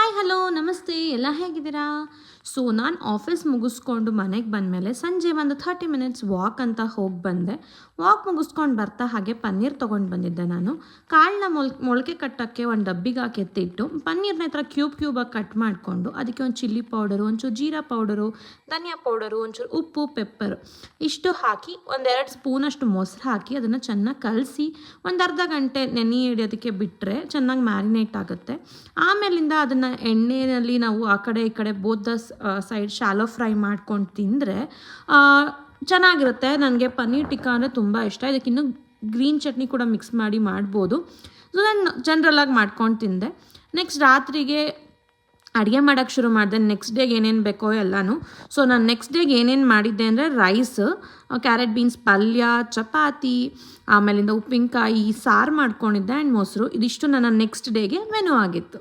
Hi hello ನಮಸ್ತೆ ಎಲ್ಲ ಹೇಗಿದ್ದೀರಾ? ಸೊ ನಾನು ಆಫೀಸ್ ಮುಗಿಸ್ಕೊಂಡು ಮನೆಗೆ ಬಂದಮೇಲೆ ಸಂಜೆ ಒಂದು 30 ಮಿನಿಟ್ಸ್ ವಾಕ್ ಅಂತ ಹೋಗಿ ಬಂದೆ. ವಾಕ್ ಮುಗಿಸ್ಕೊಂಡು ಬರ್ತಾ ಹಾಗೆ ಪನ್ನೀರ್ ತೊಗೊಂಡು ಬಂದಿದ್ದೆ ನಾನು. ಕಾಳನ್ನ ಮೊಳಕೆ ಕಟ್ಟೋಕ್ಕೆ ಒಂದು ಡಬ್ಬಿಗೆ ಹಾಕಿ ಎತ್ತಿಟ್ಟು ಪನ್ನೀರ್ನ ಈ ಥರ ಕ್ಯೂಬಾಗಿ ಕಟ್ ಮಾಡಿಕೊಂಡು ಅದಕ್ಕೆ ಒಂದು ಚಿಲ್ಲಿ ಪೌಡರು, ಒಂಚೂರು ಜೀರಾ ಪೌಡರು, ಧನಿಯಾ ಪೌಡರು, ಒಂಚೂರು ಉಪ್ಪು, ಪೆಪ್ಪರು ಇಷ್ಟು ಹಾಕಿ ಒಂದೆರಡು ಸ್ಪೂನಷ್ಟು ಮೊಸರು ಹಾಕಿ ಅದನ್ನು ಚೆನ್ನಾಗಿ ಕಲಸಿ ಒಂದು ಅರ್ಧ ಗಂಟೆ ನೆನೆ ಹಿಡಿಯೋದಕ್ಕೆ ಬಿಟ್ಟರೆ ಚೆನ್ನಾಗಿ ಮ್ಯಾರಿನೇಟ್ ಆಗುತ್ತೆ. ಆಮೇಲಿಂದ ಅದನ್ನು ಎಣ್ಣೆಯಲ್ಲಿ ನಾವು ಆ ಕಡೆ ಈ ಕಡೆ both the side shallow fry ಮಾಡ್ಕೊಂಡು ತಿಂದರೆ ಚೆನ್ನಾಗಿರುತ್ತೆ. ನನಗೆ ಪನ್ನೀರ್ ಟಿಕ್ಕಾ ಅಂದರೆ ತುಂಬ ಇಷ್ಟ. ಇದಕ್ಕಿನ್ನೂ ಗ್ರೀನ್ ಚಟ್ನಿ ಕೂಡ ಮಿಕ್ಸ್ ಮಾಡಿ ಮಾಡ್ಬೋದು. ಸೊ ನಾನು ಜನರಲಾಗಿ ಮಾಡ್ಕೊಂಡು ತಿಂದೆ. ನೆಕ್ಸ್ಟ್ ರಾತ್ರಿಗೆ ಅಡುಗೆ ಮಾಡೋಕ್ಕೆ ಶುರು ಮಾಡಿದೆ. ನೆಕ್ಸ್ಟ್ ಡೇಗೆ ಏನೇನು ಬೇಕೋ ಎಲ್ಲನೂ. ಸೊ ನಾನು ನೆಕ್ಸ್ಟ್ ಡೇಗೆ ಏನೇನು ಮಾಡಿದ್ದೆ ಅಂದರೆ ರೈಸ್, ಕ್ಯಾರೆಟ್ ಬೀನ್ಸ್ ಪಲ್ಯ, ಚಪಾತಿ, ಆಮೇಲಿಂದ ಉಪ್ಪಿನಕಾಯಿ, ಸಾರು ಮಾಡ್ಕೊಂಡಿದ್ದೆ ಆ್ಯಂಡ್ ಮೊಸರು. ಇದಿಷ್ಟು ನನ್ನ ನೆಕ್ಸ್ಟ್ ಡೇಗೆ ಮೆನು ಆಗಿತ್ತು.